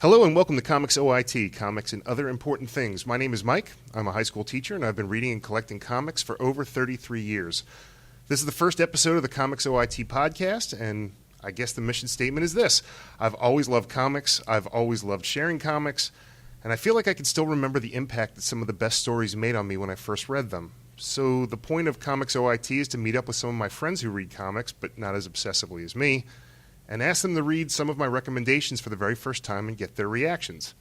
Hello and welcome to ComicsOIT, Comics and Other Important Things. My name is Mike. I'm a high school teacher and I've been reading and collecting comics for over 33 years. This is the first episode of the ComicsOIT podcast, and I guess the mission statement is this. I've always loved comics, I've always loved sharing comics, and I feel like I can still remember the impact that some of the best stories made on me when I first read them. So the point of ComicsOIT is to meet up with some of my friends who read comics, but not as obsessively as me, and ask them to read some of my recommendations for the very first time and get their reactions.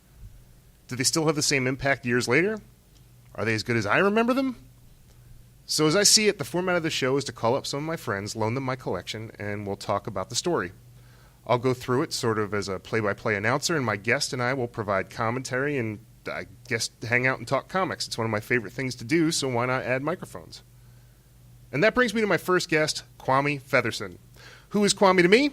Do they still have the same impact years later? Are they as good as I remember them? So as I see it, the format of the show is to call up some of my friends, loan them my collection, and we'll talk about the story. I'll go through it sort of as a play-by-play announcer, and my guest and I will provide commentary and, I guess, hang out and talk comics. It's one of my favorite things to do, so why not add microphones? And that brings me to my first guest, Kwame Featherston. Who is Kwame to me?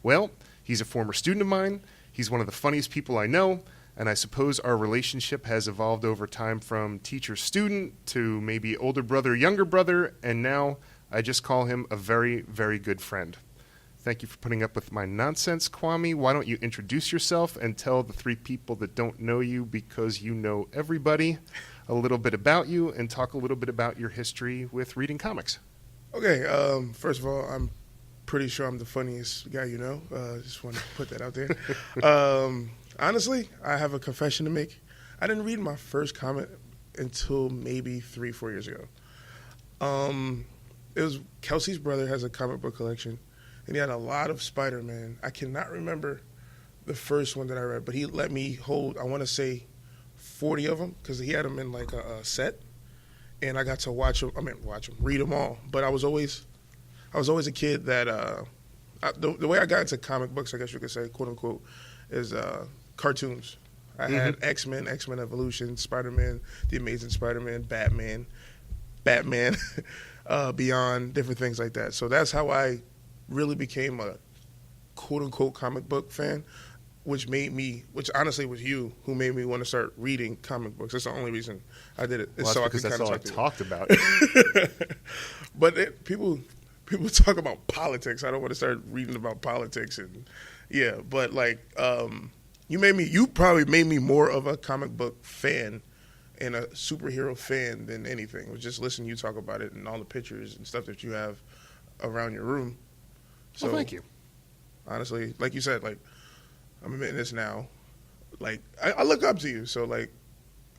Well, he's a former student of mine, he's one of the funniest people I know, and I suppose our relationship has evolved over time from teacher-student to maybe older brother, younger brother, and now I just call him a very, very good friend. Thank you for putting up with my nonsense, Kwame. Why don't you introduce yourself and tell the three people that don't know you, because you know everybody, a little bit about you, and talk a little bit about your history with reading comics. Okay, first of all, I'm pretty sure I'm the funniest guy you know. Just want to put that out there. Honestly, I have a confession to make. I didn't read my first comic until maybe 3-4 years ago. It was Kelsey's brother has a comic book collection, and he had a lot of Spider-Man. I cannot remember the first one that I read, but he let me hold, I want to say, 40 of them, because he had them in like a set, and I got to read them all. But I was always a kid that, the way I got into comic books, I guess you could say, quote unquote, is cartoons. I had X-Men Evolution, Spider-Man, The Amazing Spider-Man, Batman, Beyond, different things like that. So that's how I really became a quote unquote comic book fan, which honestly was you who made me want to start reading comic books. That's the only reason I did it. Well, so that's because that's all I talked about. But people talk about politics. I don't want to start reading about politics, and yeah. But like, you probably made me more of a comic book fan and a superhero fan than anything. It was just listening to you talk about it and all the pictures and stuff that you have around your room. So, well, thank you. Honestly, like you said, like I'm admitting this now. Like I look up to you, so like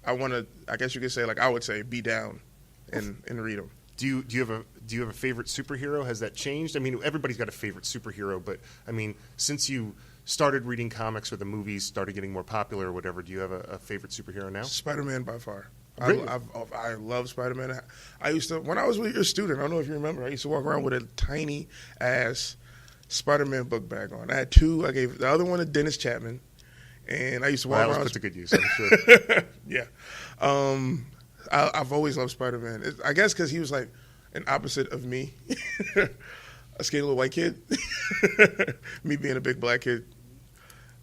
I want to. I guess you could say, like I would say, be down and read them. Do you have a favorite superhero? Has that changed? I mean, everybody's got a favorite superhero, but I mean, since you started reading comics or the movies started getting more popular or whatever, do you have a favorite superhero now? Spider-Man by far. Really? I love Spider-Man. I used to, when I was a student, I don't know if you remember, I used to walk around with a tiny ass Spider-Man book bag on. I had two. I gave the other one to Dennis Chapman, and I used to walk around. That was put to good use, I'm sure. Yeah. I've always loved Spider-Man. I guess because he was like an opposite of me, a skinny little white kid, me being a big black kid.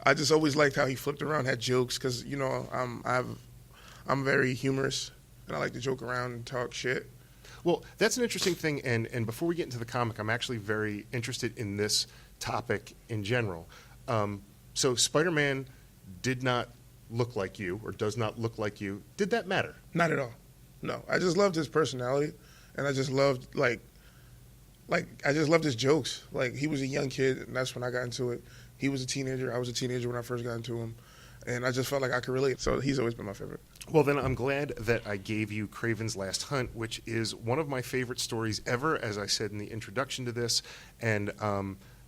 I just always liked how he flipped around, had jokes, because you know I'm very humorous and I like to joke around and talk shit. Well, that's an interesting thing, and before we get into the comic, I'm actually very interested in this topic in general. So Spider-Man did not look like you, or does not look like you. Did that matter? Not at all. No, I just loved his personality, and I just loved I just loved his jokes. Like, he was a young kid, and that's when I got into it. He was a teenager. I was a teenager when I first got into him, and I just felt like I could relate. So he's always been my favorite. Well, then I'm glad that I gave you Kraven's Last Hunt, which is one of my favorite stories ever, as I said in the introduction to this, and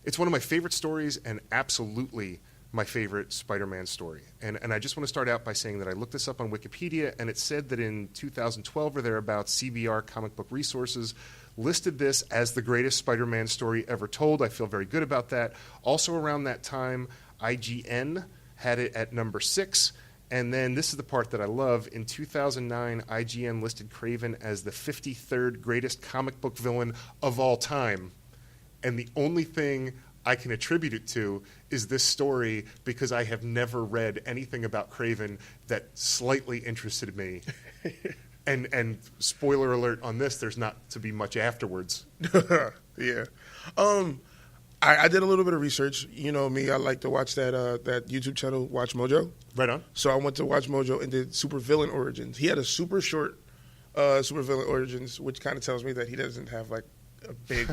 it's one of my favorite stories and absolutely my favorite Spider-Man story. And I just want to start out by saying that I looked this up on Wikipedia, and it said that in 2012 or thereabouts, CBR Comic Book Resources listed this as the greatest Spider-Man story ever told. I feel very good about that. Also around that time, IGN had it at number 6. And then this is the part that I love. In 2009, IGN listed Kraven as the 53rd greatest comic book villain of all time. And the only thing I can attribute it to is this story, because I have never read anything about Kraven that slightly interested me. And spoiler alert on this, there's not to be much afterwards. Yeah. I did a little bit of research. You know me, I like to watch that YouTube channel, Watch Mojo. Right on. So I went to Watch Mojo and did supervillain origins. He had a super short supervillain origins, which kind of tells me that he doesn't have like a big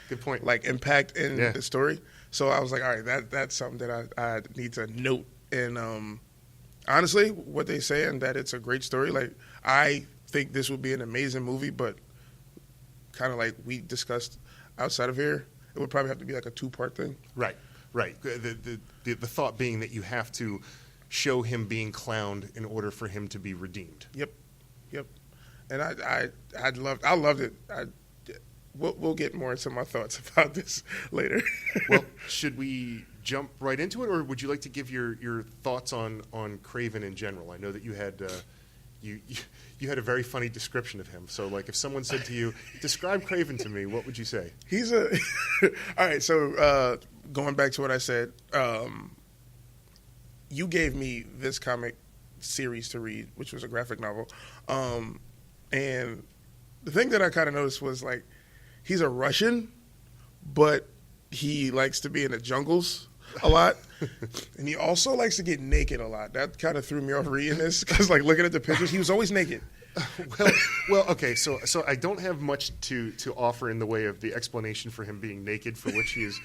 good point, like impact in the story. So I was like, all right, that's something that I need to note. And honestly, what they saying that it's a great story. Like I think this would be an amazing movie, but kind of like we discussed outside of here, it would probably have to be like a 2-part thing. Right. The thought being that you have to show him being clowned in order for him to be redeemed. Yep. And I loved it. We'll get more into my thoughts about this later. Well, should we jump right into it, or would you like to give your thoughts on Kraven in general? I know that you had you had a very funny description of him. So, like, if someone said to you, "Describe Kraven to me," what would you say? He's a all right. So going back to what I said, you gave me this comic series to read, which was a graphic novel, and the thing that I kind of noticed was like he's a Russian, but he likes to be in the jungles a lot, and he also likes to get naked a lot. That kind of threw me off reading this because, like, looking at the pictures, he was always naked. Well, okay. So I don't have much to offer in the way of the explanation for him being naked, for which he is.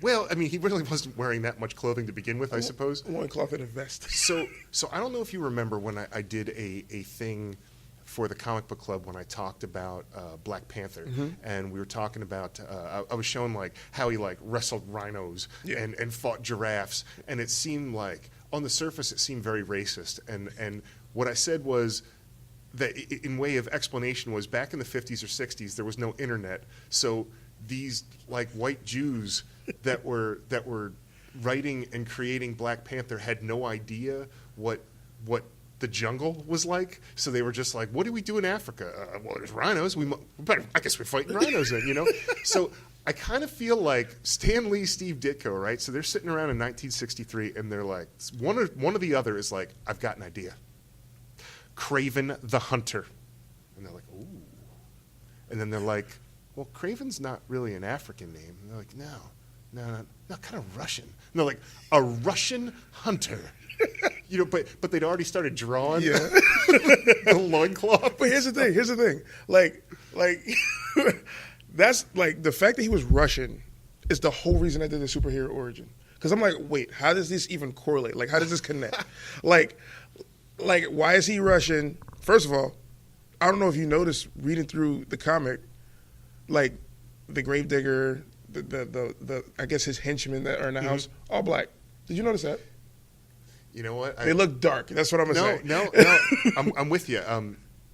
Well, I mean, he really wasn't wearing that much clothing to begin with, I suppose. One cloth and a vest. So I don't know if you remember when I did a thing for the comic book club when I talked about Black Panther, and we were talking about I was showing like how he like wrestled rhinos and fought giraffes, and it seemed like on the surface it seemed very racist, and what I said was that in way of explanation was back in the 50s or 60s there was no internet, so these like white Jews that were writing and creating Black Panther had no idea what the jungle was like, so they were just like, what do we do in Africa? Well, there's rhinos. I guess we're fighting rhinos then, you know? So I kind of feel like Stan Lee, Steve Ditko, right? So they're sitting around in 1963, and they're like, one or the other is like, I've got an idea. Kraven the Hunter. And they're like, ooh. And then they're like, well, Kraven's not really an African name. And they're like, no, kind of Russian. And they're like, a Russian hunter. You know, but they'd already started drawing the loincloth. But here's the thing. Like that's like the fact that he was Russian is the whole reason I did the superhero origin. Because I'm like, wait, how does this even correlate? Like, how does this connect? like, why is he Russian? First of all, I don't know if you noticed reading through the comic, like the gravedigger, the I guess his henchmen that are in the house, all black. Did you notice that? You know what? They look dark. That's what I'm gonna say. No. I'm with you.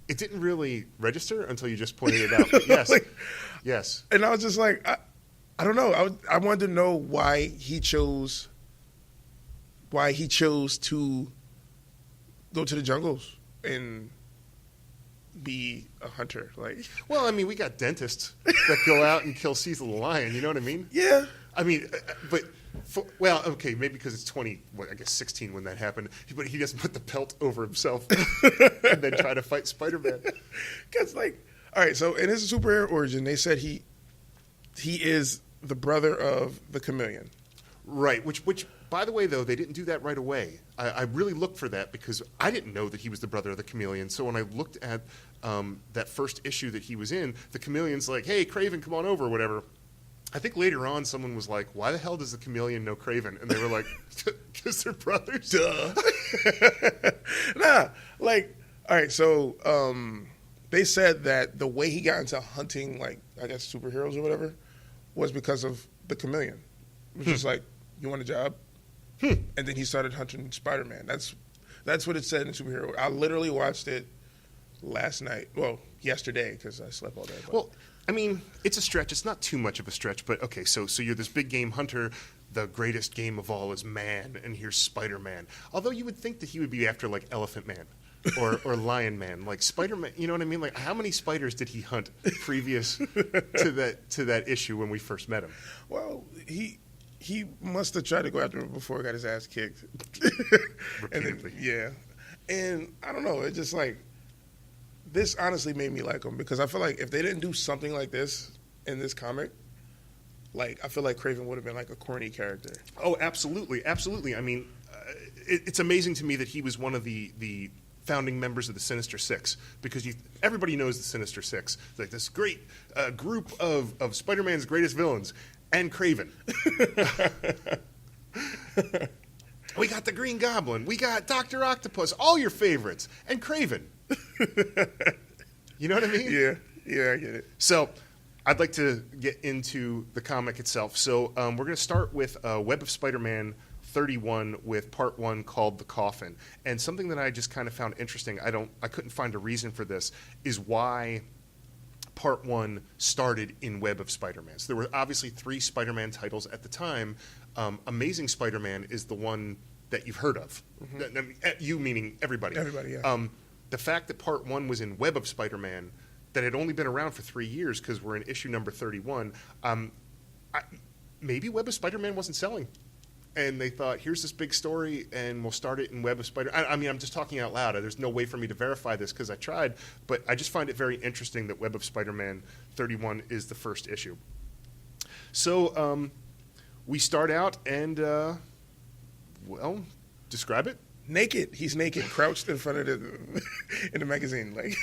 It didn't really register until you just pointed it out. But yes, yes. And I was just like, I don't know. I wanted to know why he chose to go to the jungles and be a hunter. Like, well, I mean, we got dentists that go out and kill Cecil the lion. You know what I mean? Yeah. I mean, but. Well, okay, maybe because it's 16 when that happened, but he doesn't put the pelt over himself and then try to fight Spider-Man. Because, like, all right, so in his superhero origin, they said he is the brother of the Chameleon. Right, which by the way, though, they didn't do that right away. I really looked for that because I didn't know that he was the brother of the Chameleon. So when I looked at that first issue that he was in, the Chameleon's like, hey, Kraven, come on over, or whatever. I think later on someone was like, why the hell does the Chameleon know Kraven? And they were like, because they're brothers. Duh. Nah, like, all right, so they said that the way he got into hunting, like, I guess superheroes or whatever, was because of the Chameleon. It was just like, you want a job? And then he started hunting Spider-Man. That's what it said in superhero. I literally watched it last night. Well, yesterday, because I slept all day. But. Well, I mean, it's a stretch. It's not too much of a stretch, but okay, so you're this big game hunter. The greatest game of all is man, and here's Spider-Man. Although you would think that he would be after, like, Elephant Man or Lion Man. Like, Spider-Man, you know what I mean? Like, how many spiders did he hunt previous to that issue when we first met him? Well, he must have tried to go after him before he got his ass kicked. Repeatedly. And I don't know, it's just like, this honestly made me like him because I feel like if they didn't do something like this in this comic, Like, I feel like Kraven would have been like a corny character. Oh, absolutely, absolutely. I mean, it's amazing to me that he was one of the founding members of the Sinister Six, because everybody knows the Sinister Six. It's like this great group of Spider-Man's greatest villains, and Kraven. We got the Green Goblin, we got Dr. Octopus, all your favorites, and Kraven. You know what I mean? Yeah, I get it. So I'd like to get into the comic itself. So we're going to start with Web of Spider-Man 31 with part 1 called The Coffin. And something that I just kind of found interesting, I couldn't find a reason for this, is why part 1 started in Web of Spider-Man. So there were obviously 3 Spider-Man titles at the time. Amazing Spider-Man is the one that you've heard of. Mm-hmm. You meaning everybody. Everybody, yeah. The fact that part 1 was in Web of Spider-Man, that had only been around for 3 years because we're in issue number 31, maybe Web of Spider-Man wasn't selling. And they thought, here's this big story, and we'll start it in Web of Spider-Man. I mean, I'm just talking out loud. There's no way for me to verify this because I tried, but I just find it very interesting that Web of Spider-Man 31 is the first issue. So we start out and, well, describe it. Naked. He's naked, crouched in front of in the magazine. Like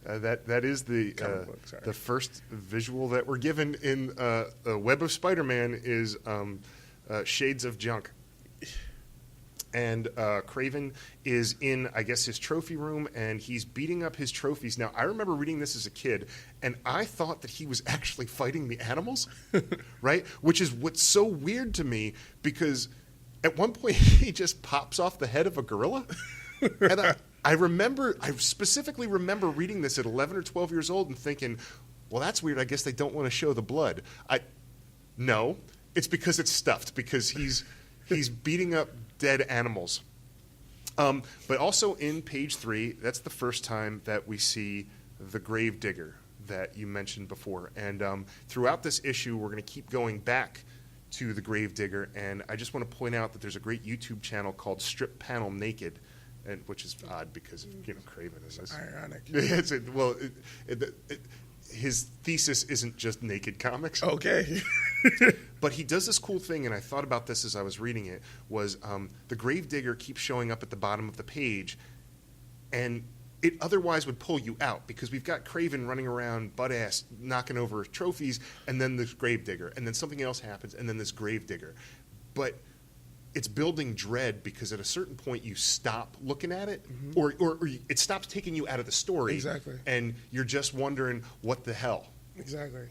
that is the first visual that we're given in the Web of Spider-Man is shades of junk. And Kraven is in, I guess, his trophy room, and he's beating up his trophies. Now, I remember reading this as a kid, and I thought that he was actually fighting the animals, right? Which is what's so weird to me, because at one point he just pops off the head of a gorilla. And I specifically remember reading this at 11 or 12 years old and thinking, well, that's weird. I guess they don't want to show the blood. No, it's because it's stuffed, because he's beating up dead animals. But also in page 3, that's the first time that we see the Gravedigger that you mentioned before. And throughout this issue, we're going to keep going back to the Gravedigger. And I just want to point out that there's a great YouTube channel called Strip Panel Naked, and which is odd because, you know, Kraven is this. Ironic. His thesis isn't just naked comics. Okay. But he does this cool thing, and I thought about this as I was reading it, was the Gravedigger keeps showing up at the bottom of the page, and it otherwise would pull you out, because we've got Kraven running around butt-ass, knocking over trophies, and then this Gravedigger, and then something else happens, and then this Gravedigger. But it's building dread, because at a certain point you stop looking at it, mm-hmm. or it stops taking you out of the story. Exactly. And you're just wondering, what the hell? Exactly.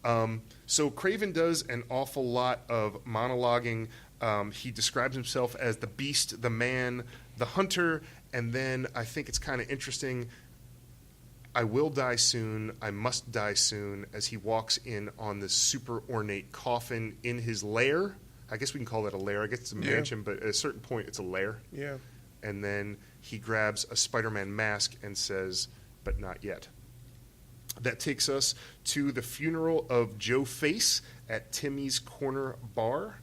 So Kraven does an awful lot of monologuing. He describes himself as the beast, the man, the hunter, and then I think it's kind of interesting, I will die soon, I must die soon, as he walks in on this super ornate coffin in his lair. I guess we can call that a lair. I guess it's a mansion, but at a certain point it's a lair. Yeah. And then he grabs a Spider-Man mask and says, but not yet. That takes us to the funeral of Joe Face at Timmy's Corner Bar.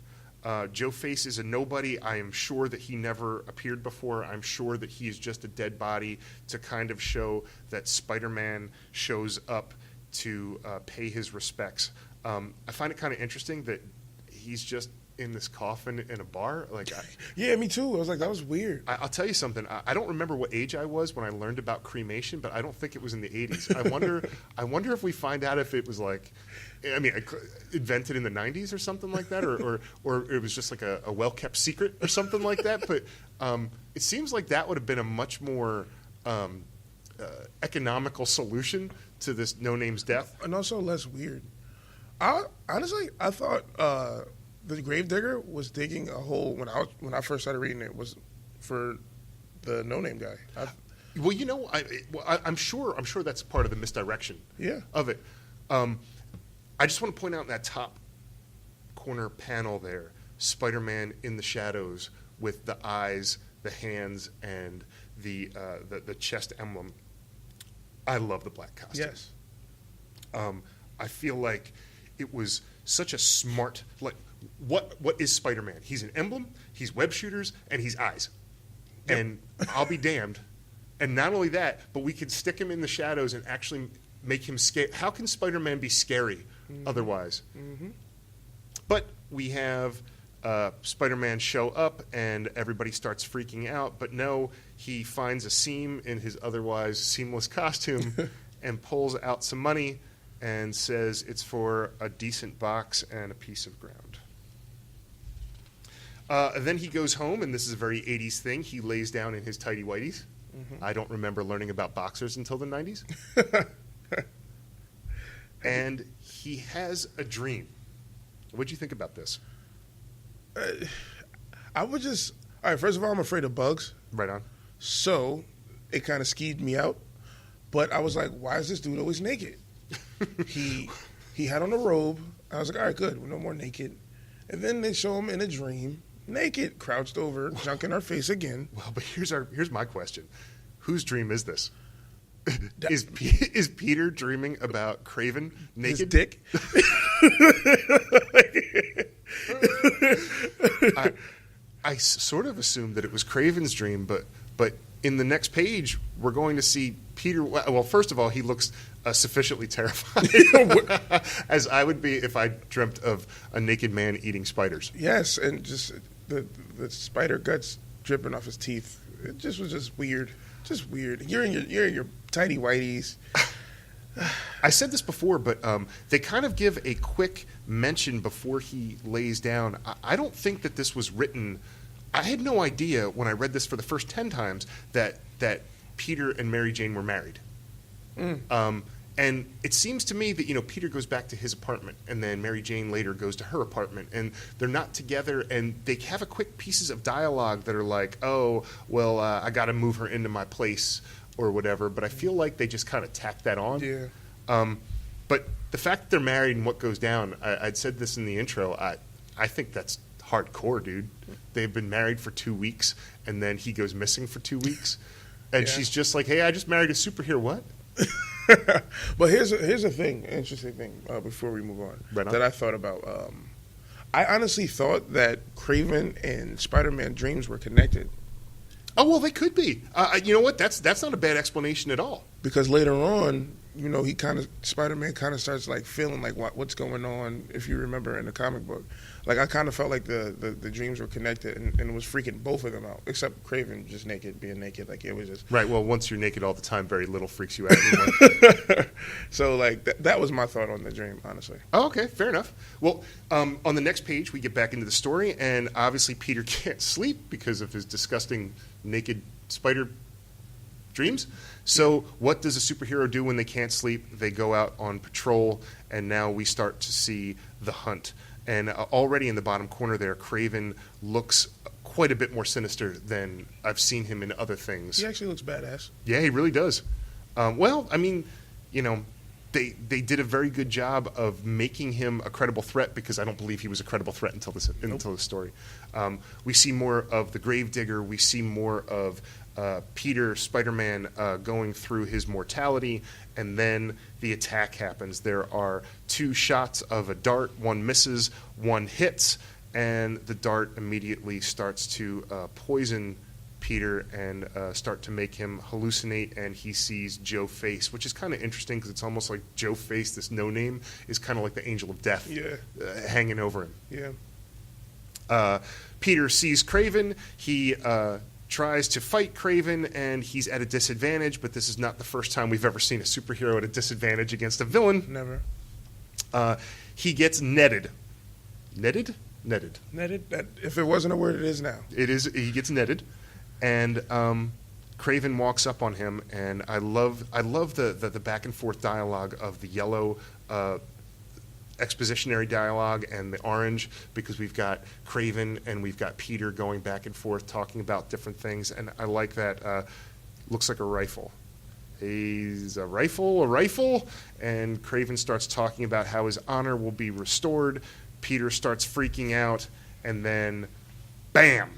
Joe Face is a nobody. I am sure that he never appeared before. I'm sure that he is just a dead body to kind of show that Spider-Man shows up to pay his respects. I find it kind of interesting that he's just in this coffin in a bar. Yeah, me too. I was like, that was weird. I'll tell you something. I don't remember what age I was when I learned about cremation, but I don't think it was in the 80s. I wonder if we find out if it was invented in the 90s or something like that, or it was just like a well-kept secret or something like that. But it seems like that would have been a much more economical solution to this no-name's death. And also less weird. Honestly, I thought the Gravedigger was digging a hole when I first started reading it was for the no-name guy. Well, you know, I'm sure that's part of the misdirection of it. I just want to point out in that top corner panel there, Spider-Man in the shadows with the eyes, the hands, and the chest emblem. I love the black costume. Yes. I feel like it was such a smart, what is Spider-Man? He's an emblem, he's web shooters, and he's eyes. Yep. And I'll be damned. And not only that, but we could stick him in the shadows and actually make him scary. How can Spider-Man be scary otherwise. Mm-hmm. But we have Spider-Man show up, and everybody starts freaking out. But no, he finds a seam in his otherwise seamless costume and pulls out some money and says it's for a decent box and a piece of ground. Then he goes home, and this is a very 80s thing. He lays down in his tighty whities. Mm-hmm. I don't remember learning about boxers until the 90s. And he has a dream. What'd you think about this? I would just... All right, first of all, I'm afraid of bugs. Right on. So it kind of skeeved me out. But I was like, why is this dude always naked? He had on a robe. I was like, all right, good. We're no more naked. And then they show him in a dream, naked, crouched over, junk in our face again. Well, but here's my question. Whose dream is this? Is Peter dreaming about Kraven naked? His dick? I sort of assumed that it was Kraven's dream, but in the next page, we're going to see Peter. Well, first of all, he looks sufficiently terrified, as I would be if I dreamt of a naked man eating spiders. Yes, and just the spider guts dripping off his teeth. It just was just weird. Just weird. You're in your tighty whities. I said this before, but they kind of give a quick mention before he lays down. I don't think that this was written. I had no idea when I read this for the first 10 times that Peter and Mary Jane were married. And it seems to me that, Peter goes back to his apartment, and then Mary Jane later goes to her apartment, and they're not together, and they have a quick pieces of dialogue that are like, oh, well, I got to move her into my place or whatever, but I feel like they just kind of tack that on. Yeah. But the fact that they're married and what goes down, I'd said this in the intro, I think that's hardcore, dude. They've been married for 2 weeks, and then he goes missing for 2 weeks, and she's just like, hey, I just married a superhero. What? But here's a thing, interesting thing, before we move on, that I thought about. I honestly thought that Kraven and Spider-Man dreams were connected. Oh, well, they could be. You know what? That's not a bad explanation at all. Because later on, Spider-Man kind of starts like feeling like what's going on. If you remember in the comic book, like I kind of felt like the dreams were connected, and it was freaking both of them out. Except Kraven just being naked, like it was just right. Well, once you're naked all the time, very little freaks you out anymore. So like that was my thought on the dream, honestly. Oh, okay, fair enough. Well, on the next page, we get back into the story, and obviously Peter can't sleep because of his disgusting naked spider dreams. So what does a superhero do when they can't sleep? They go out on patrol, and now we start to see the hunt. And already in the bottom corner there, Kraven looks quite a bit more sinister than I've seen him in other things. He actually looks badass. Yeah, he really does. Well, I mean, they did a very good job of making him a credible threat, because I don't believe he was a credible threat until this story. We see more of the Gravedigger. We see more of Peter, Spider-Man, going through his mortality, and then the attack happens. There are 2 shots of a dart. One misses, one hits, and the dart immediately starts to poison Peter and start to make him hallucinate, and he sees Joe Face, which is kind of interesting because it's almost like Joe Face, this no-name, is kind of like the angel of death hanging over him. Yeah. Peter sees Kraven. He tries to fight Kraven, and he's at a disadvantage, but this is not the first time we've ever seen a superhero at a disadvantage against a villain. Never. He gets netted. Netted? Netted. Netted? That, if it wasn't a word, it is now. It is. He gets netted, and Kraven walks up on him, and I love the back and forth dialogue of the yellow expositionary dialogue and the orange, because we've got Kraven and we've got Peter going back and forth talking about different things, and I like that. Looks like a rifle. He's a rifle, and Kraven starts talking about how his honor will be restored. Peter starts freaking out, and then, bam!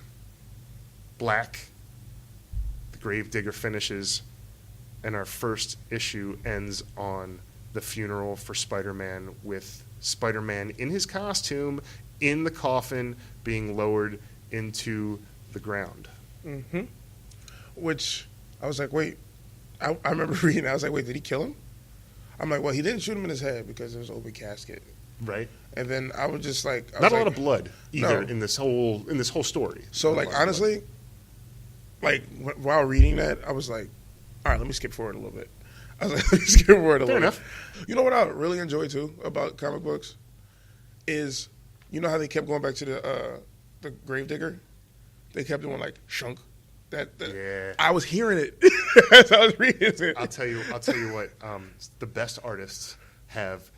Black. The Gravedigger finishes, and our first issue ends on the funeral for Spider-Man, with Spider-Man in his costume, in the coffin, being lowered into the ground. Mm-hmm. Which, I was like, wait. I remember reading, I was like, wait, did he kill him? I'm like, well, he didn't shoot him in his head because there's an open casket. Right. And then I was just like, not a lot of blood either No. in this whole story. So like honestly, like while reading that, I was like, all right, let me skip forward a little bit. I was like, let me skip forward a Fair little enough. bit. You know what I really enjoy too about comic books is, you know how they kept going back to the Gravedigger? They kept doing like shunk. Yeah. I was hearing it as I was reading it. I'll tell you what. The best artists have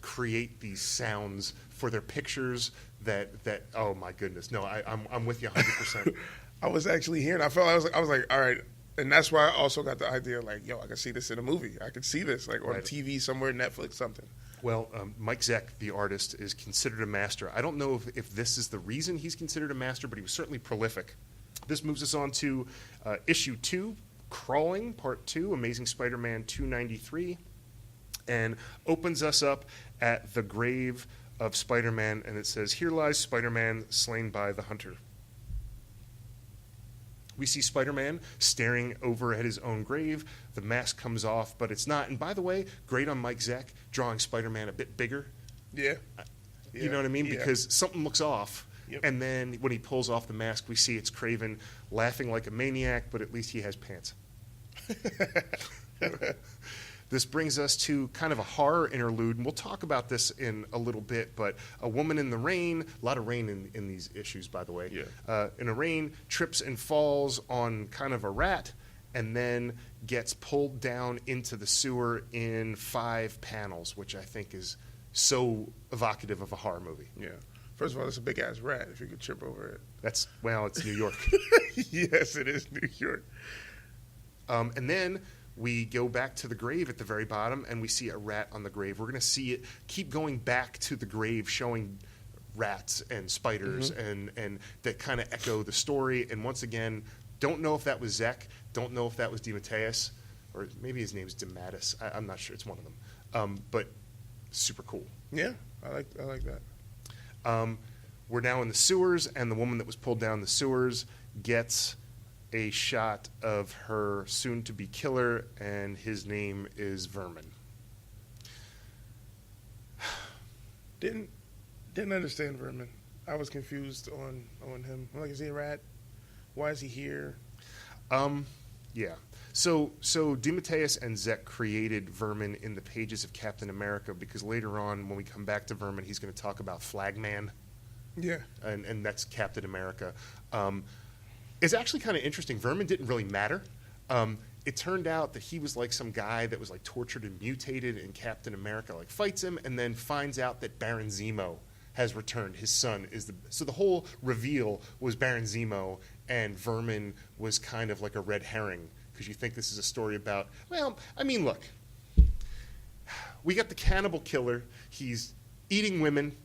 create these sounds for their pictures that oh my goodness. No, I'm with you 100%. I was actually hearing. I was like, all right, and that's why I also got the idea like, yo, I can see this in a movie. I could see this like on Right. TV somewhere, Netflix, something. Well, Mike Zeck, the artist, is considered a master. I don't know if this is the reason he's considered a master, but he was certainly prolific. This moves us on to issue 2, Crawling, Part 2, Amazing Spider-Man 293, and opens us up at the grave of Spider-Man, and it says, "Here lies Spider-Man, slain by the Hunter." We see Spider-Man staring over at his own grave. The mask comes off, but it's not. And by the way, great on Mike Zeck, drawing Spider-Man a bit bigger. Yeah. You know what I mean? Yeah. Because something looks off. Yep. And then when he pulls off the mask, we see it's Kraven laughing like a maniac, but at least he has pants. This brings us to kind of a horror interlude, and we'll talk about this in a little bit, but a woman in the rain, a lot of rain in these issues, by the way, in a rain, trips and falls on kind of a rat, and then gets pulled down into the sewer in 5 panels, which I think is so evocative of a horror movie. Yeah. First of all, it's a big ass rat. If you could trip over it. It's New York. Yes, it is New York. And then we go back to the grave at the very bottom, and we see a rat on the grave. We're going to see it keep going back to the grave, showing rats and spiders, and that kind of echo the story. And once again, don't know if that was Zeck, don't know if that was DeMatteis, or maybe his name's DeMatteis. I'm not sure. It's one of them. But super cool. Yeah, I like that. We're now in the sewers, and the woman that was pulled down the sewers gets a shot of her soon-to-be killer, and his name is Vermin. Didn't understand Vermin. I was confused on him. I'm like, is he a rat? Why is he here? Yeah. So DeMatteis and Zeck created Vermin in the pages of Captain America, because later on, when we come back to Vermin, he's going to talk about Flagman. Yeah. And that's Captain America. It's actually kind of interesting. Vermin didn't really matter. It turned out that he was like some guy that was like tortured and mutated, and Captain America like fights him, and then finds out that Baron Zemo has returned. His son is so the whole reveal was Baron Zemo, and Vermin was kind of like a red herring, because you think this is a story about, well, I mean, look, we got the cannibal killer. He's eating women.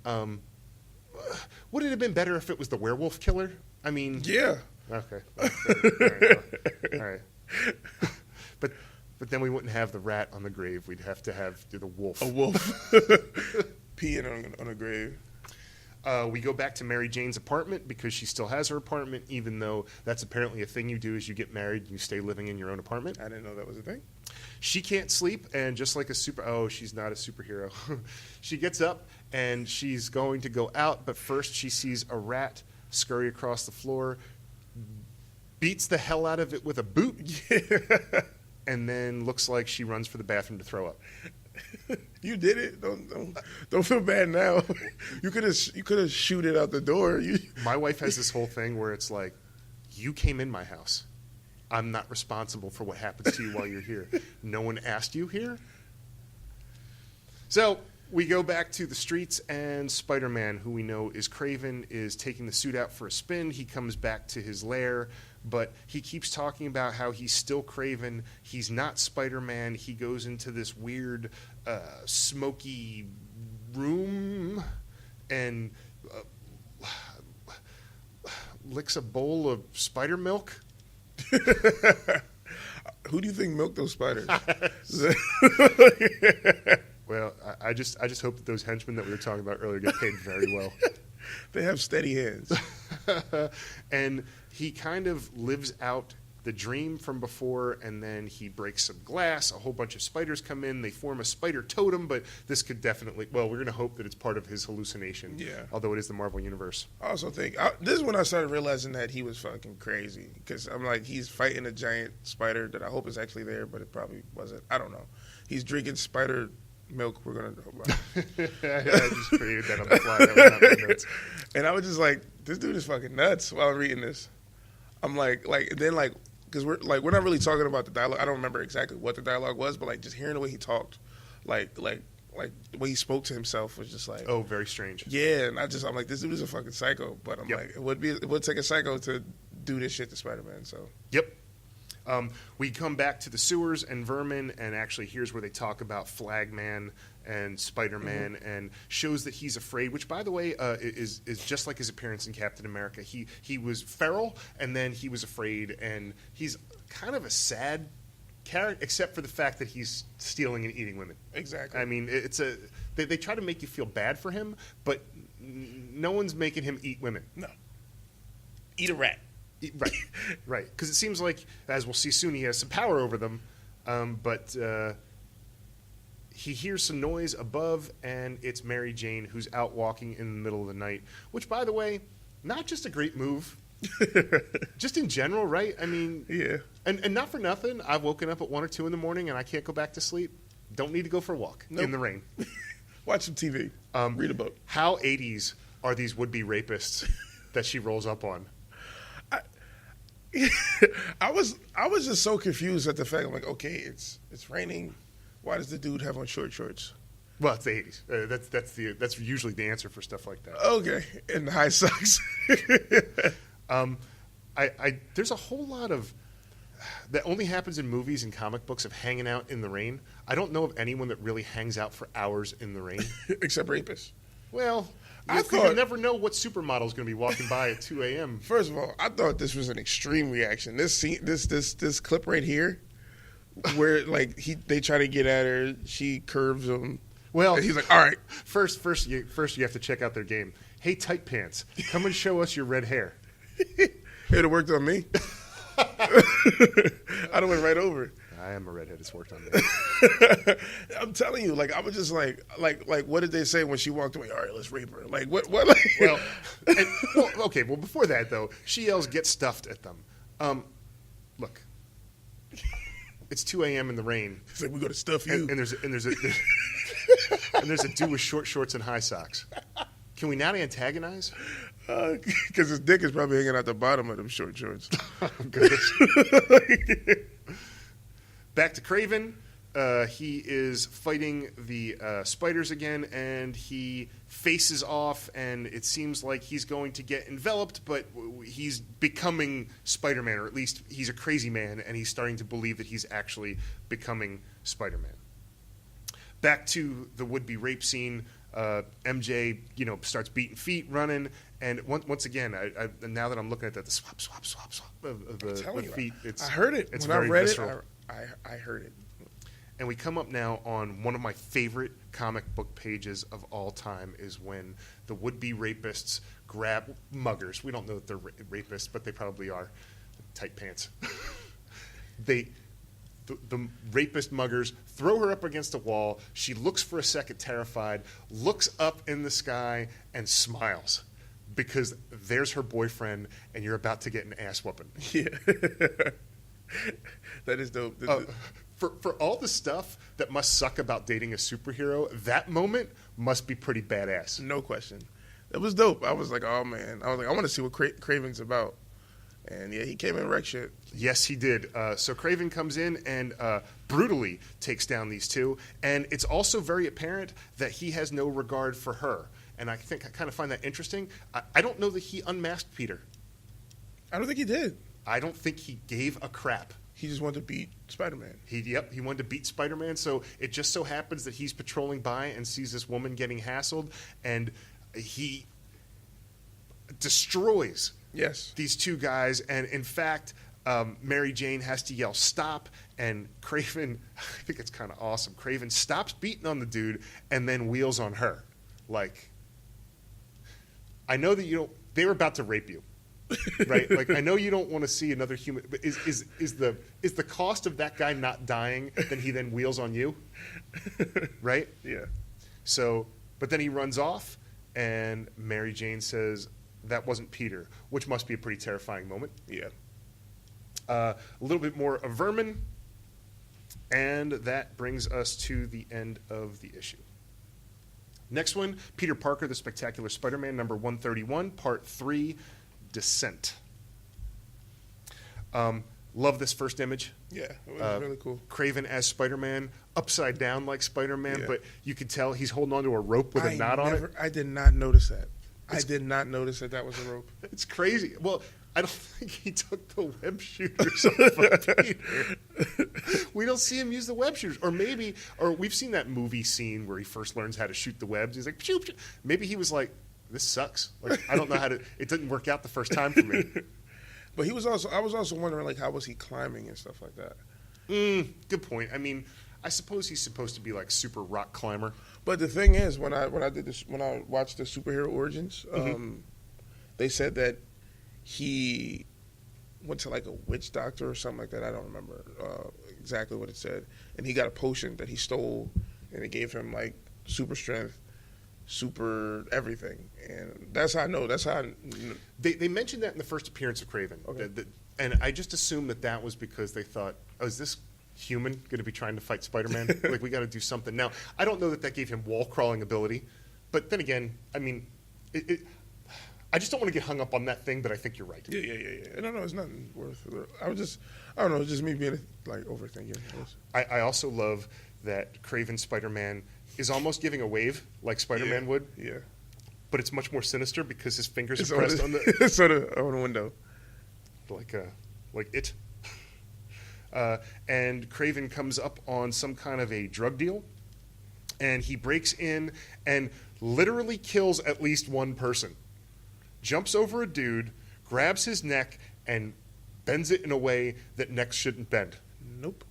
Would it have been better if it was the werewolf killer? I mean, yeah. Okay. All right. But then we wouldn't have the rat on the grave. We'd have to do the wolf. A wolf peeing on a grave. We go back to Mary Jane's apartment, because she still has her apartment, even though that's apparently a thing you do. Is you get married and you stay living in your own apartment. I didn't know that was a thing. She can't sleep, and just like she's not a superhero. She gets up and she's going to go out, but first she sees a rat scurry across the floor, beats the hell out of it with a boot, and then looks like she runs for the bathroom to throw up. You did it. Don't feel bad now. You could have shoot it out the door. My wife has this whole thing where it's like, you came in my house. I'm not responsible for what happens to you while you're here. No one asked you here. So we go back to the streets, and Spider-Man, who we know is Kraven, is taking the suit out for a spin. He comes back to his lair, but he keeps talking about how he's still Kraven. He's not Spider-Man. He goes into this weird, smoky room and licks a bowl of spider milk. Who do you think milked those spiders? Well, I just hope that those henchmen that we were talking about earlier get paid very well. They have steady hands. And he kind of lives out the dream from before, and then he breaks some glass. A whole bunch of spiders come in. They form a spider totem, but this could definitely, well, we're going to hope that it's part of his hallucination, although it is the Marvel Universe. I also think, this is when I started realizing that he was fucking crazy, because I'm like, he's fighting a giant spider that I hope is actually there, but it probably wasn't. I don't know. He's drinking spider milk. We're going to talk about. I just created that on the fly. That was not my notes. And I was just like, this dude is fucking nuts while I'm reading this. I'm like, because we're not really talking about the dialogue. I don't remember exactly what the dialogue was, but like just hearing the way he talked, like the way he spoke to himself was just like, oh, very strange. Yeah, and I'm like, this dude is a fucking psycho. But I'm like, it would take a psycho to do this shit to Spider-Man. So yep. We come back to the sewers and Vermin, and actually here's where they talk about Flagman and Spider-Man, and shows that he's afraid, which, by the way, is just like his appearance in Captain America. He was feral, and then he was afraid, and he's kind of a sad character, except for the fact that he's stealing and eating women. Exactly. I mean, they try to make you feel bad for him, but no one's making him eat women. No. Eat a rat. Right. Because it seems like, as we'll see soon, he has some power over them, but he hears some noise above, and it's Mary Jane who's out walking in the middle of the night, which, by the way, not just a great move, just in general, right? I mean, yeah. And not for nothing, I've woken up at 1 or 2 in the morning, and I can't go back to sleep. Don't need to go for a walk in the rain. Watch some TV. Read a book. How 80s are these would-be rapists that she rolls up on? I was just so confused at the fact. I'm like, okay, it's raining. Why does the dude have on short shorts? Well, it's the 80s. That's usually the answer for stuff like that. Okay, and the high socks. There's a whole lot of that only happens in movies and comic books of hanging out in the rain. I don't know of anyone that really hangs out for hours in the rain, except rapists. Well, you never know what supermodel is going to be walking by at 2 a.m. First of all, I thought this was an extreme reaction. This scene, this clip right here, where like they try to get at her, she curves him. Well, and he's like, "All right, first you have to check out their game. Hey, tight pants, come and show us your red hair." It worked on me. I done went right over. I am a redhead. It's worked on me. I'm telling you, like I was just like, what did they say when she walked away? All right, let's rape her. Like what? Like, okay. Well, before that though, she yells, "Get stuffed!" at them. Look, it's 2 a.m. in the rain. It's like, we got to stuff you. And there's a dude with short shorts and high socks. Can we not antagonize? Because his dick is probably hanging out the bottom of them short shorts. Back to Kraven. He is fighting the spiders again, and he faces off, and it seems like he's going to get enveloped, but he's becoming Spider-Man, or at least he's a crazy man, and he's starting to believe that he's actually becoming Spider-Man. Back to the would-be rape scene. MJ, starts beating feet, running, and once again, now that I'm looking at that, the swap of the feet, I heard it. It's when very I read visceral. it. I heard it. And we come up now on one of my favorite comic book pages of all time is when the would-be rapists grab muggers. We don't know that they're rapists, but they probably are. Tight pants. The rapist muggers throw her up against a wall. She looks for a second terrified, looks up in the sky, and smiles because there's her boyfriend, and you're about to get an ass whooping. Yeah. That is dope. For all the stuff that must suck about dating a superhero, that moment must be pretty badass. No question. It was dope. I was like, oh, man. I was like, I want to see what Kraven's about. And, yeah, he came in wreck shit. Yes, he did. So Kraven comes in and brutally takes down these two. And it's also very apparent that he has no regard for her. And I kind of find that interesting. I don't know that he unmasked Peter. I don't think he did. I don't think he gave a crap. He just wanted to beat Spider-Man. He wanted to beat Spider-Man. So it just so happens that he's patrolling by and sees this woman getting hassled. And he destroys these two guys, and in fact, Mary Jane has to yell stop, and Kraven, I think it's kind of awesome, Kraven stops beating on the dude and then wheels on her. Like, I know that they were about to rape you. right? Like, I know you don't want to see another human, but is the cost of that guy not dying that he then wheels on you, right? Yeah. So, but then he runs off, and Mary Jane says, that wasn't Peter, which must be a pretty terrifying moment. Yeah. A little bit more of Vermin, and that brings us to the end of the issue. Next one, Peter Parker, The Spectacular Spider-Man, number 131, Part 3, Descent. Love this first image. Yeah, it was really cool. Kraven as Spider-Man, upside down like Spider-Man, Yeah. but you could tell he's holding onto a rope with a knot on it. I did not notice that. I did not notice that was a rope. It's crazy. Well, I don't think he took the web shooters off of Peter. We don't see him use the web shooters. Or we've seen that movie scene where he first learns how to shoot the webs. He's like, shoot, shoot. Maybe he was like, this sucks. Like, I don't know how to, it didn't work out the first time for me. But I was also wondering, like, how was he climbing and stuff like that? Good point. I mean, I suppose he's supposed to be like super rock climber. But the thing is, when I watched the superhero origins, they said that he went to like a witch doctor or something like that. I don't remember exactly what it said. And he got a potion that he stole, and it gave him like super strength, super everything. And that's how I know. They mentioned that in the first appearance of Kraven. Okay. And I just assumed that was because they thought, oh, is this human going to be trying to fight Spider-Man? Like, we got to do something. Now, I don't know that gave him wall crawling ability. But then again, I mean, I just don't want to get hung up on that thing, but I think you're right. Yeah. No, it's nothing worth it. I don't know, it's just me being like overthinking. I also love that Kraven Spider-Man is almost giving a wave like Spider-Man would. Yeah. But it's much more sinister because his fingers are pressed on the it's on the window. Like it. And Kraven comes up on some kind of a drug deal, and he breaks in and literally kills at least one person. Jumps over a dude, grabs his neck, and bends it in a way that necks shouldn't bend. Nope.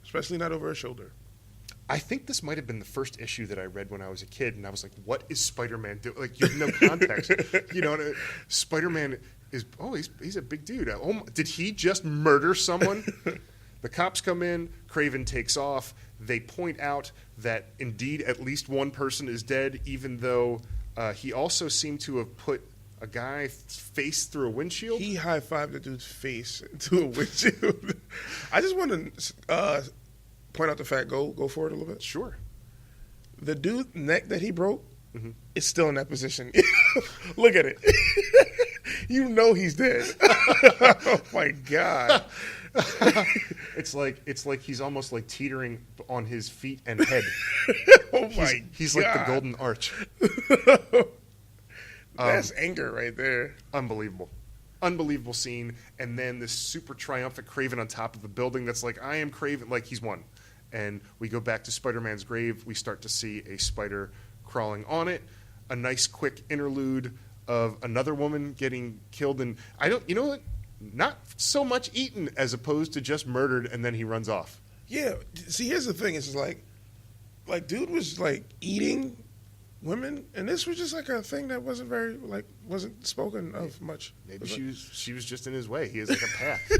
Especially not over a shoulder. I think this might have been the first issue that I read when I was a kid, and I was like, what is Spider-Man doing? Like, you have no context. You know, Spider-Man is, he's a big dude. Oh, did he just murder someone? The cops come in, Kraven takes off. They point out that indeed at least one person is dead, even though he also seemed to have put a guy face through a windshield. He high-fived the dude's face into a windshield. I just want to point out the fact, go forward a little bit. Sure. The dude's neck that he broke is still in that position. Look at it. You know he's dead. Oh, my God. It's like he's almost like teetering on his feet and head. Oh, my God. He's like the Golden Arch. That's anger right there. Unbelievable scene. And then this super triumphant Kraven on top of the building that's like, I am Kraven, like he's won. And we go back to Spider-Man's grave. We start to see a spider crawling on it. A nice quick interlude of another woman getting killed. And you know what? Not so much eaten as opposed to just murdered, and then he runs off. Yeah. See, here's the thing. It's just like dude was like eating women, and this was just like a thing that wasn't spoken of much. Maybe she was just in his way. He has like a path.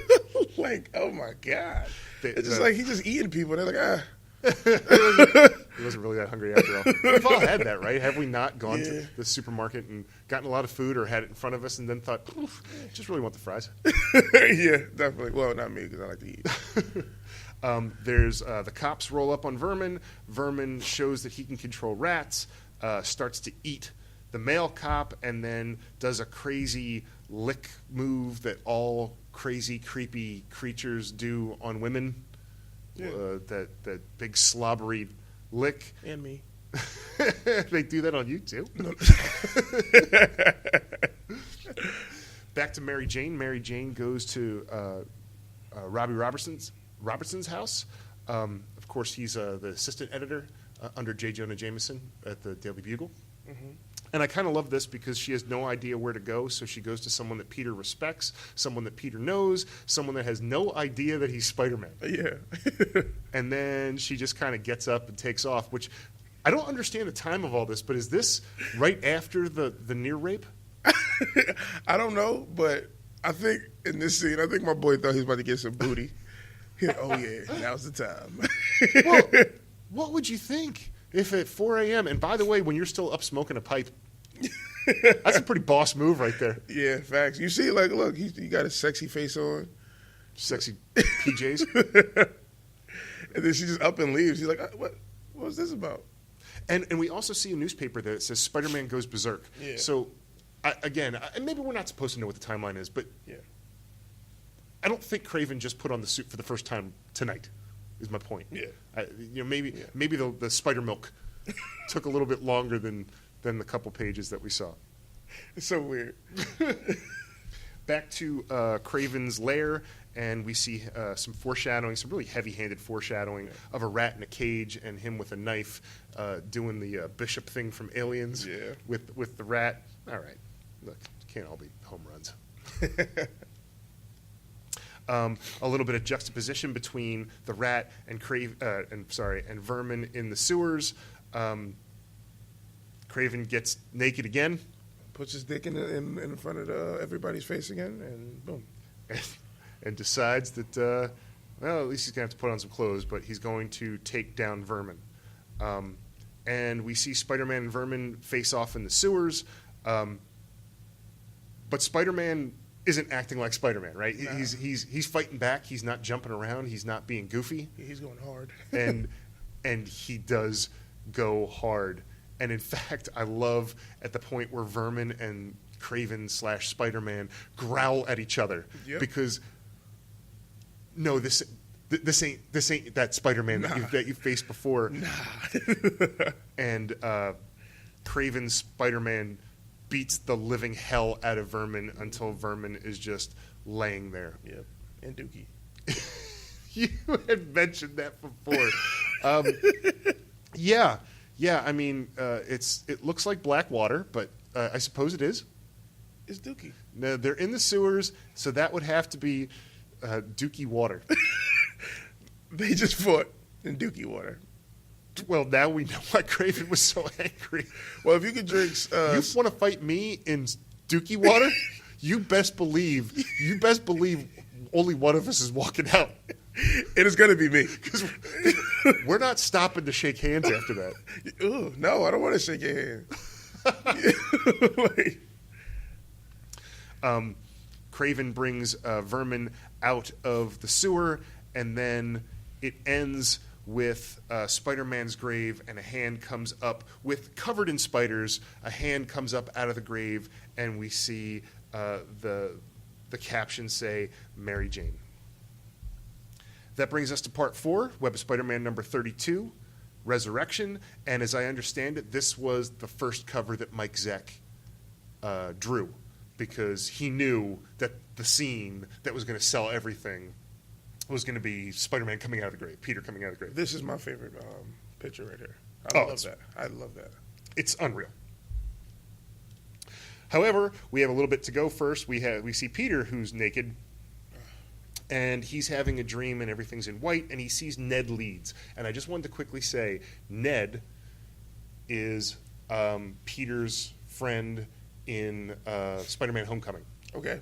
Like, oh my God. It's just like he's just eating people. They're like, He wasn't really that hungry after all. We've all had that, right? Have we not gone to the supermarket and gotten a lot of food or had it in front of us and then thought, just really want the fries? Yeah, definitely. Well, not me because I like to eat. There's the cops roll up on Vermin. Vermin shows that he can control rats, starts to eat the male cop, and then does a crazy lick move that all crazy, creepy creatures do on women. Yeah. That big slobbery lick. And me. They do that on you too? No. Back to Mary Jane. Mary Jane goes to Robbie Robertson's house. Of course, he's the assistant editor under J. Jonah Jameson at the Daily Bugle. Mm-hmm. And I kind of love this because she has no idea where to go, so she goes to someone that Peter respects, someone that Peter knows, someone that has no idea that he's Spider-Man. Yeah. And then she just kind of gets up and takes off, which I don't understand the time of all this, but is this right after the near rape? I don't know, but I think in this scene, I think my boy thought he was about to get some booty. He like, oh yeah, now's the time. Well, what would you think if at 4 a.m., and by the way, when you're still up smoking a pipe, that's a pretty boss move right there. Yeah, facts. You see, like, look, he got a sexy face on. Sexy PJs. And then she just up and leaves. He's like, what was this about? And we also see a newspaper that says Spider-Man goes berserk. Yeah. So, and maybe we're not supposed to know what the timeline is, but Yeah. I don't think Kraven just put on the suit for the first time tonight, is my point. Yeah. Maybe the spider milk took a little bit longer than the couple pages that we saw. It's so weird. Back to Kraven's lair, and we see some foreshadowing, some really heavy-handed foreshadowing of a rat in a cage and him with a knife doing the bishop thing from Aliens with the rat. All right. Look, it can't all be home runs. A little bit of juxtaposition between the rat and and Vermin in the sewers. Kraven gets naked again. Puts his dick in front of everybody's face again, and boom. And decides that, well, at least he's going to have to put on some clothes, but he's going to take down Vermin. And we see Spider-Man and Vermin face off in the sewers. But Spider-Man isn't acting like Spider-Man, right? Nah. He's fighting back. He's not jumping around. He's not being goofy. He's going hard. and he does go hard. And in fact, I love at the point where Vermin and Kraven / Spider-Man growl at each other because no, this ain't that Spider-Man that you faced before. Nah. And Kraven's Spider-Man beats the living hell out of Vermin until Vermin is just laying there. Yep. And Dookie. You had mentioned that before. Yeah. I mean, it looks like black water, but I suppose it is. It's Dookie. No, they're in the sewers, so that would have to be Dookie water. They just fought in Dookie water. Well, now we know why Kraven was so angry. Well, if you could drink... you want to fight me in Dookie water? You best believe only one of us is walking out. It is going to be me. Because we're not stopping to shake hands after that. Ooh, no, I don't want to shake your hand. Kraven brings Vermin out of the sewer, and then it ends with Spider-Man's grave, and a hand comes up covered in spiders. A hand comes up out of the grave, and we see the caption say, Mary Jane. That brings us to part 4, Web of Spider-Man number 32, Resurrection. And as I understand it, this was the first cover that Mike Zeck drew, because he knew that the scene that was going to sell everything was going to be Spider-Man coming out of the grave, Peter coming out of the grave. This is my favorite picture right here. I love that. I love that. It's unreal. However, we have a little bit to go first. We see Peter, who's naked, and he's having a dream, and everything's in white, and he sees Ned Leeds. And I just wanted to quickly say, Ned is Peter's friend in Spider-Man Homecoming. Okay.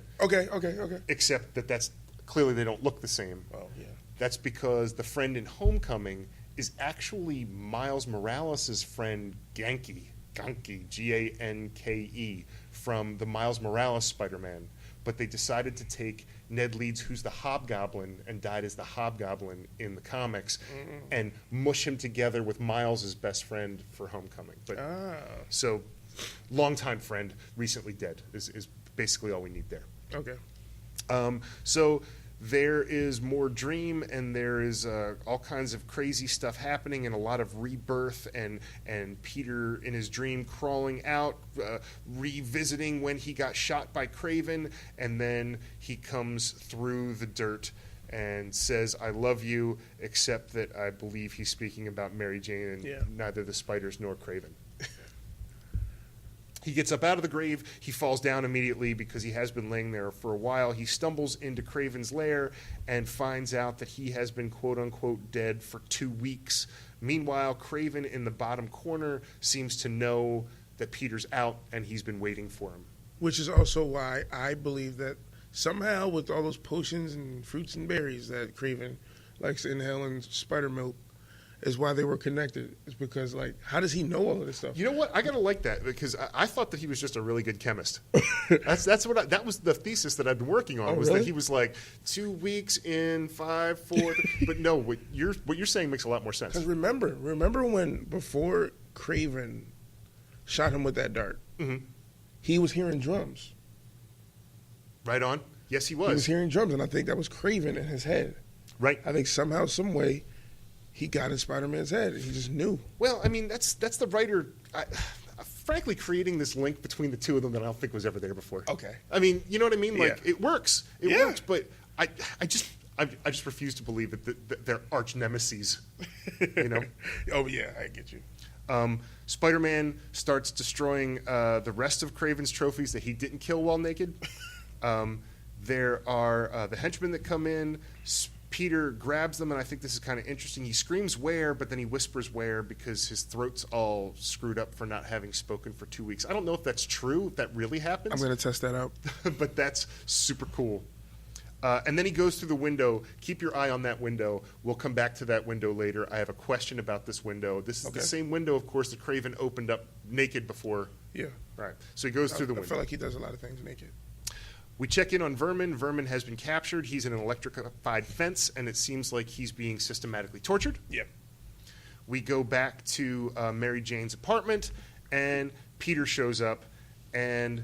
Except that's clearly they don't look the same. Oh, yeah. That's because the friend in Homecoming is actually Miles Morales' friend Ganke, Ganke, from the Miles Morales Spider-Man. But they decided to take Ned Leeds, who's the Hobgoblin and died as the Hobgoblin in the comics, and mush him together with Miles' best friend for Homecoming. But so, longtime friend, recently dead is basically all we need there. Okay. So there is more dream, and there is all kinds of crazy stuff happening, and a lot of rebirth, and Peter in his dream crawling out, revisiting when he got shot by Kraven, and then he comes through the dirt and says, I love you, except that I believe he's speaking about Mary Jane and neither the spiders nor Kraven. He gets up out of the grave. He falls down immediately because he has been laying there for a while. He stumbles into Kraven's lair and finds out that he has been quote-unquote dead for 2 weeks. Meanwhile, Kraven in the bottom corner seems to know that Peter's out, and he's been waiting for him. Which is also why I believe that somehow with all those potions and fruits and berries that Kraven likes to inhale in spider milk is why they were connected. It's because, like, how does he know all of this stuff? You know what? I gotta like that because I thought that he was just a really good chemist. That was the thesis that I've been working on. Was really? that he was like 2 weeks in 5, 4. But no, what you're saying makes a lot more sense. Because remember when before Kraven shot him with that dart, he was hearing drums. Right on. Yes, he was. He was hearing drums, and I think that was Kraven in his head. Right. I think somehow, some way, he got in Spider-Man's head, and he just knew. Well, I mean, that's the writer, frankly, creating this link between the two of them that I don't think was ever there before. Okay. I mean, you know what I mean? Like, Yeah. it works. It Yeah. works, but I just refuse to believe that they're arch nemeses. You know? Oh, yeah, I get you. Spider-Man starts destroying the rest of Kraven's trophies that he didn't kill while naked. There are the henchmen that come in. Peter grabs them, and I think this is kind of interesting. He screams "where," but then he whispers "where" because his throat's all screwed up for not having spoken for 2 weeks. I don't know if that's true, if that really happens. I'm going to test that out. But that's super cool. And then he goes through the window. Keep your eye on that window. We'll come back to that window later. I have a question about this window. This is the same window, of course, that Kraven opened up naked before. Yeah. Right. So he goes through the I window. feel like he does a lot of things naked. We check in on Vermin. Vermin has been captured. He's in an electrified fence, and it seems like he's being systematically tortured. Yep. We go back to Mary Jane's apartment, and Peter shows up, and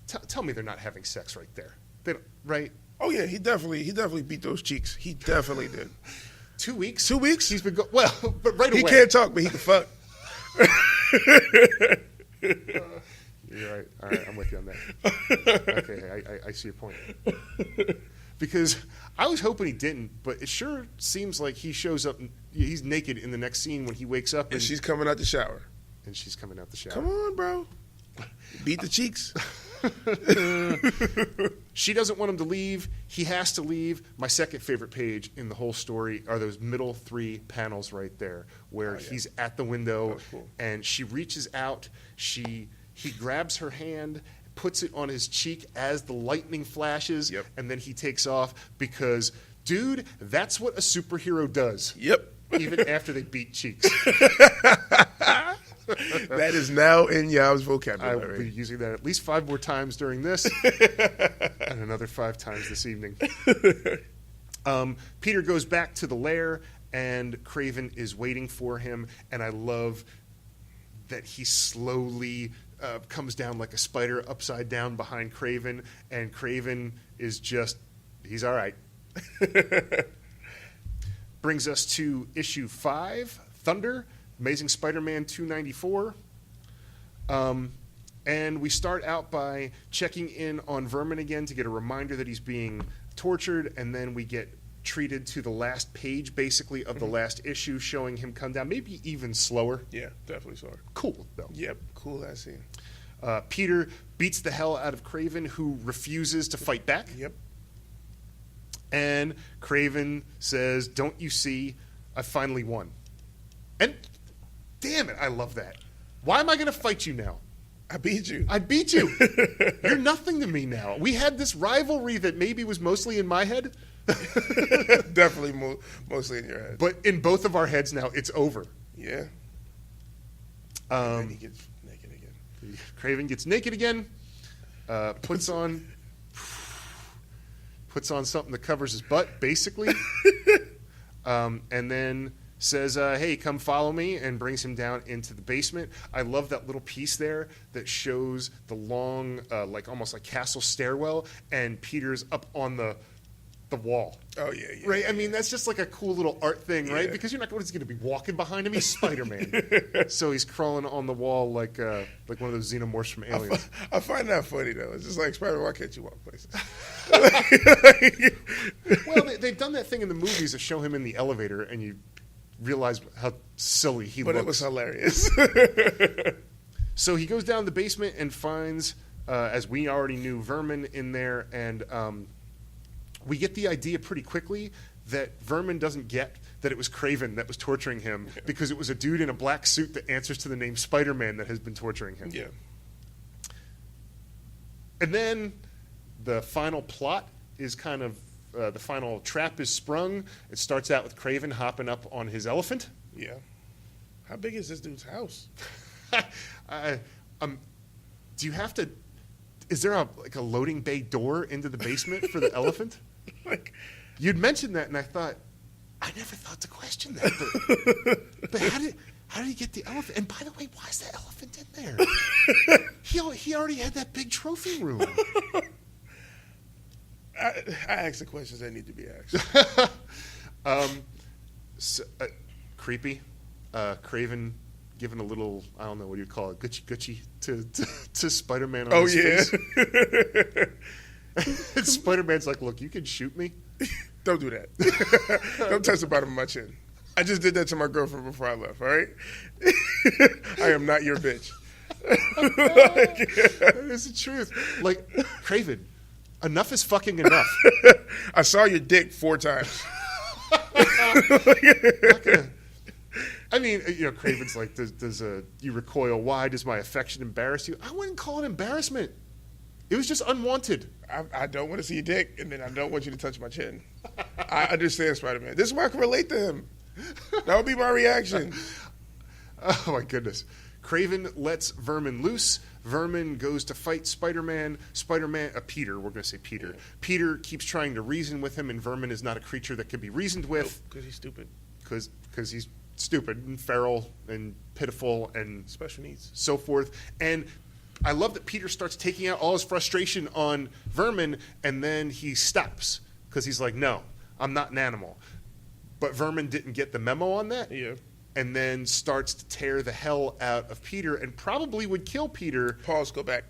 tell me they're not having sex right there. They don't, right? Oh, yeah, he definitely beat those cheeks. He definitely did. 2 weeks? 2 weeks? He's been well, but right away. He can't talk, but he can fuck. You're right. All right, I'm with you on that. Okay, I see your point. Because I was hoping he didn't, but it sure seems like he shows up. He's naked in the next scene when he wakes up, And she's coming out the shower. and she's coming out the shower. Come on, bro. Beat the cheeks. She doesn't want him to leave. He has to leave. My second favorite page in the whole story are those middle 3 panels right there, where he's at the window, cool. and she reaches out. He grabs her hand, puts it on his cheek as the lightning flashes, and then he takes off because, dude, that's what a superhero does. Yep. Even after they beat cheeks. That is now in Yab's I will vocabulary. be using that at least 5 more times during this, and another 5 times this evening. Peter goes back to the lair, and Kraven is waiting for him, and I love that he slowly comes down like a spider upside down behind Kraven, and Kraven is just, he's all right. Brings us to issue 5, Thunder, Amazing Spider-Man 294. And we start out by checking in on Vermin again to get a reminder that he's being tortured, and then we get treated to the last page, basically, of the last issue, showing him come down, maybe even slower. Yeah, definitely sorry. Cool, though. Yep, cool that scene. Peter beats the hell out of Kraven, who refuses to fight back. Yep. And Kraven says, "Don't you see, I finally won." And damn it, I love that. Why am I going to fight you now? I beat you. I beat you. You're nothing to me now. We had this rivalry that maybe was mostly in my head. Definitely mostly in your head. But in both of our heads now, it's over. Yeah. And then he gets naked again. Kraven gets naked again, puts on something that covers his butt, basically, and then says, "Hey, come follow me," and brings him down into the basement. I love that little piece there that shows the long, like almost like castle stairwell, and Peter's up on the wall. Oh, yeah. Right? Yeah, I mean, that's just like a cool little art thing, right? Yeah. Because you're not going to be walking behind him. He's Spider-Man. So he's crawling on the wall like one of those xenomorphs from Aliens. I find that funny, though. It's just like, Spider-Man, why can't you walk places? Well, they've done that thing in the movies that show him in the elevator, and you realize how silly he looks. But it was hilarious. So he goes down to the basement and finds, as we already knew, Vermin in there, and we get the idea pretty quickly that Vermin doesn't get that it was Kraven that was torturing him because it was a dude in a black suit that answers to the name Spider-Man that has been torturing him. Yeah. And then the final plot is kind of the final trap is sprung. It starts out with Kraven hopping up on his elephant. Yeah. How big is this dude's house? Do you have to? Is there a loading bay door into the basement for the elephant? Like, you'd mentioned that, and I thought I never thought to question that. But how did he get the elephant? And by the way, why is the elephant in there? He already had that big trophy room. I ask the questions that need to be asked. Creepy. Kraven giving a little, I don't know, what do you call it, gucci to Spider-Man on his face. And Spider-Man's like, look, you can shoot me. Don't do that. Don't touch the bottom of my chin. I just did that to my girlfriend before I left, all right? I am not your bitch. That is the truth. Like, Kraven, enough is fucking enough. I saw your dick 4 times. I mean, Kraven's like, does you recoil? Why? Does my affection embarrass you? I wouldn't call it embarrassment. It was just unwanted. I don't want to see your dick, and then I don't want you to touch my chin. I understand Spider-Man. This is why I can relate to him. That would be my reaction. Oh, my goodness. Kraven lets Vermin loose. Vermin goes to fight Spider-Man. Peter, we're going to say Peter. Yeah. Peter keeps trying to reason with him, and Vermin is not a creature that can be reasoned with. Because he's stupid. Because he's stupid and feral and pitiful and special needs. So forth. And I love that Peter starts taking out all his frustration on Vermin, and then he stops because he's like, no, I'm not an animal. But Vermin didn't get the memo on that. Yeah. And then starts to tear the hell out of Peter and probably would kill Peter. Pause, go back.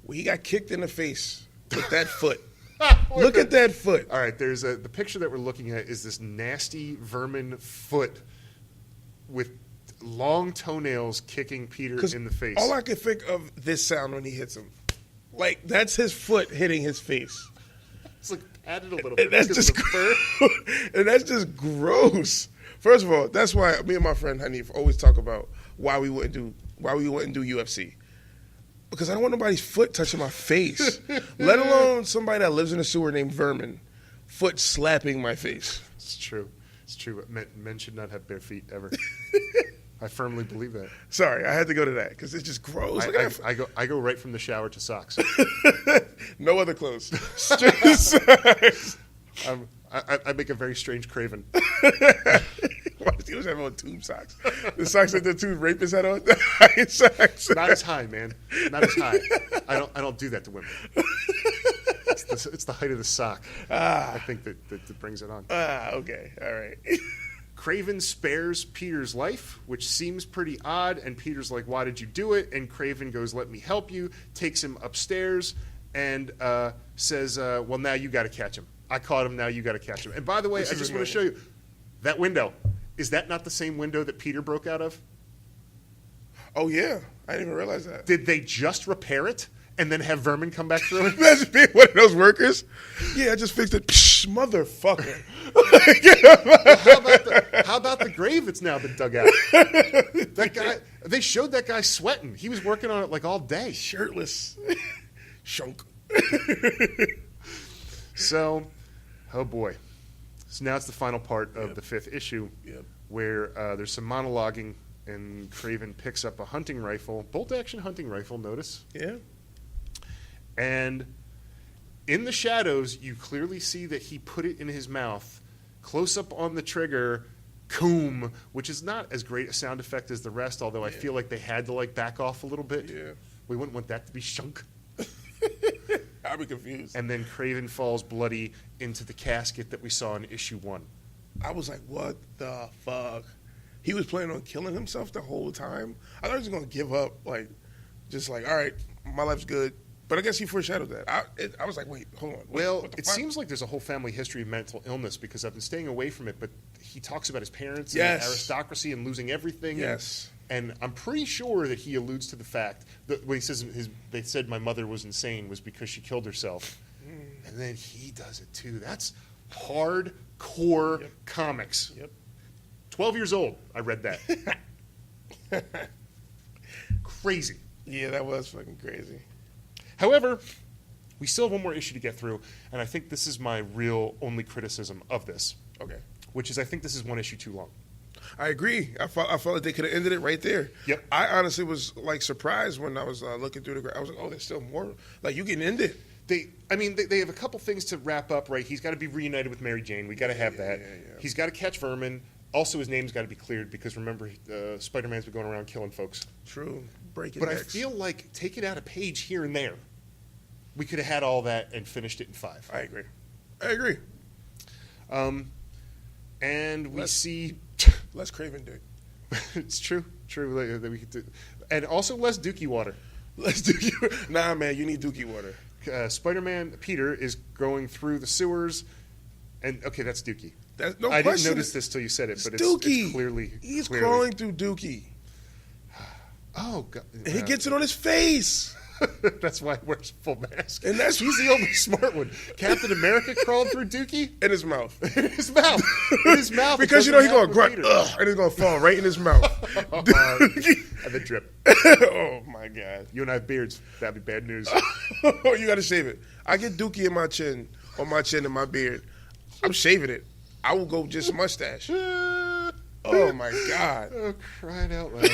Well, he got kicked in the face with that foot. Look at that foot. All right, there's the picture that we're looking at is this nasty Vermin foot with long toenails kicking Peter in the face. All I could think of this sound when he hits him. Like, that's his foot hitting his face. It's like padded a little bit. And that's just gross. First of all, that's why me and my friend Hanif always talk about why we wouldn't do UFC. Because I don't want nobody's foot touching my face, let alone somebody that lives in a sewer named Vermin, foot slapping my face. It's true. It's true. Men should not have bare feet ever. I firmly believe that. Sorry, I had to go to that because it's just gross. I go right from the shower to socks. No other clothes. Straight socks. I make a very strange Kraven. Why does he always have on tube socks? The socks that the two rapists had on? High socks. Not as high, man. Not as high. I don't do that to women. It's the height of the sock. I think that brings it on. Okay. All right. Kraven spares Peter's life, which seems pretty odd, and Peter's like, why did you do it? And Kraven goes, let me help you, takes him upstairs, and says, well, now you got to catch him. I caught him, now you got to catch him. And by the way, I just want to show you, that window, is that not the same window that Peter broke out of? Oh, yeah. I didn't even realize that. Did they just repair it and then have Vermin come back through it? Imagine being one of those workers. Yeah, I just fixed it. Psh, motherfucker. Well, how about the grave that's now been dug out? That guy, they showed that guy sweating. He was working on it like all day. Shirtless. Shunk. So, oh boy. So now it's the final part of the 5th issue where there's some monologuing, and Kraven picks up a hunting rifle, bolt-action hunting rifle, notice. Yeah. And in the shadows, you clearly see that he put it in his mouth. Close up on the trigger, coom, which is not as great a sound effect as the rest, although I feel like they had to back off a little bit. Yeah. We wouldn't want that to be shunk. I'd be confused. And then Kraven falls bloody into the casket that we saw in issue 1. I was like, what the fuck? He was planning on killing himself the whole time? I thought he was going to give up, all right, my life's good. But I guess he foreshadowed that. I was like, wait, hold on. Well, it seems like there's a whole family history of mental illness because I've been staying away from it, but he talks about his parents and the aristocracy and losing everything. Yes. And I'm pretty sure that he alludes to the fact that when he says they said my mother was insane was because she killed herself. And then he does it too. That's hardcore comics. Yep. 12 years old, I read that. Crazy. Yeah, that was fucking crazy. However, we still have one more issue to get through, and I think this is my real only criticism of this. Okay. Which is I think this is one issue too long. I agree. I felt like they could have ended it right there. Yep. I honestly was like surprised when I was looking through I was like, oh, there's still more. Like, you can end it. They have a couple things to wrap up, right? He's got to be reunited with Mary Jane. We got to have that. Yeah. He's got to catch Vermin. Also, his name's got to be cleared because remember, Spider-Man's been going around killing folks. True. Breaking But necks. I feel like taking out a page here and there, we could have had all that and finished it in 5. I agree. And we see Less Kraven dick. it's true that we could do, and also less Dookie water. Less Dookie. Nah, man, you need Dookie water. Spider-Man Peter is going through the sewers, and okay, that's Dookie. That's no I question. didn't notice this till you said it, but it's Dookie. clearly He's crawling through Dookie. Oh, God. And he gets it on his face. That's why he wears a full mask. And that's he's the only smart one. Captain America crawled through Dookie in his mouth. In his mouth. In his mouth. Because you know he's going to grunt, and he's going to fall right in his mouth. And the drip. Oh my God! You and I have beards. That'd be bad news. You got to shave it. I get Dookie in my chin, on my chin and my beard. I'm shaving it. I will go just mustache. Oh my God! Oh, crying out loud.